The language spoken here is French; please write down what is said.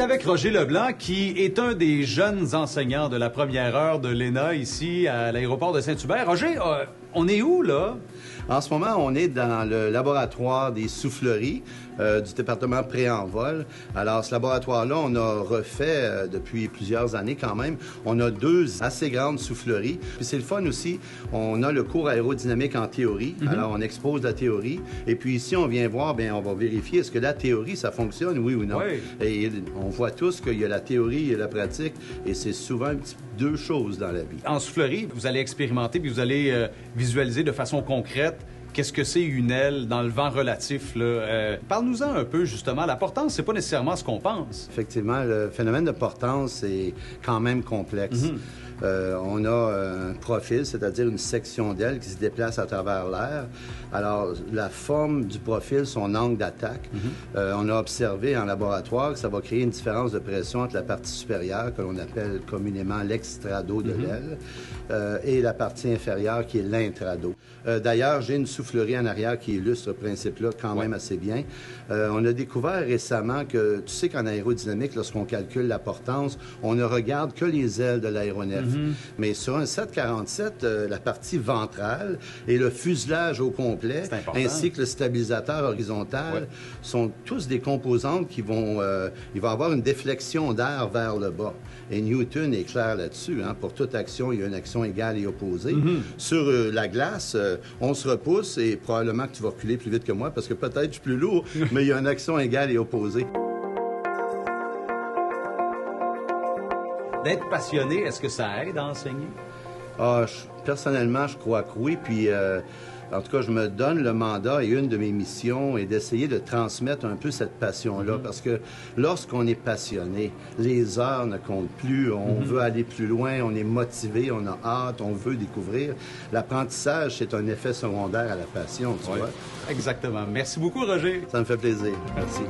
avec Roger Leblanc, qui est un des jeunes enseignants de la première heure de l'ENA ici à l'aéroport de Saint-Hubert. Roger, on est où, là? En ce moment, on est dans le laboratoire des souffleries du département pré-envol. Alors, ce laboratoire-là, on a refait depuis plusieurs années quand même. On a 2 assez grandes souffleries. Puis c'est le fun aussi, on a le cours aérodynamique en théorie. Alors, on expose la théorie. Et puis ici, on vient voir, bien, on va vérifier est-ce que la théorie, ça fonctionne, oui ou non. Oui. Et on voit tous qu'il y a la théorie et la pratique. Et c'est souvent deux choses dans la vie. En soufflerie, vous allez expérimenter puis vous allez visualiser de façon concrète qu'est-ce que c'est une aile dans le vent relatif, là. Parle-nous-en un peu, justement. La portance, c'est pas nécessairement ce qu'on pense. Effectivement, le phénomène de portance est quand même complexe. On a un profil, c'est-à-dire une section d'aile qui se déplace à travers l'air. Alors, la forme du profil, son angle d'attaque, on a observé en laboratoire que ça va créer une différence de pression entre la partie supérieure, que l'on appelle communément l'extrado de l'aile, et la partie inférieure, qui est l'intrado. D'ailleurs, j'ai une soufflerie en arrière qui illustre ce principe-là quand même assez bien. On a découvert récemment que, tu sais qu'en aérodynamique, lorsqu'on calcule la portance, on ne regarde que les ailes de l'aéronef. Mais sur un 747, la partie ventrale et le fuselage au complet, ainsi que le stabilisateur horizontal, sont tous des composantes qui vont... il va y avoir une déflexion d'air vers le bas. Et Newton est clair là-dessus. Hein? Pour toute action, il y a une action égale et opposée. Sur la glace, on se repousse et probablement que tu vas reculer plus vite que moi parce que peut-être je suis plus lourd, mais il y a une action égale et opposée. D'être passionné, est-ce que ça aide à enseigner? Personnellement, je crois que oui. Puis, en tout cas, je me donne le mandat et une de mes missions est d'essayer de transmettre un peu cette passion-là. Parce que lorsqu'on est passionné, les heures ne comptent plus. On veut aller plus loin, on est motivé, on a hâte, on veut découvrir. L'apprentissage, c'est un effet secondaire à la passion, tu vois. Exactement. Merci beaucoup, Roger. Ça me fait plaisir. Merci.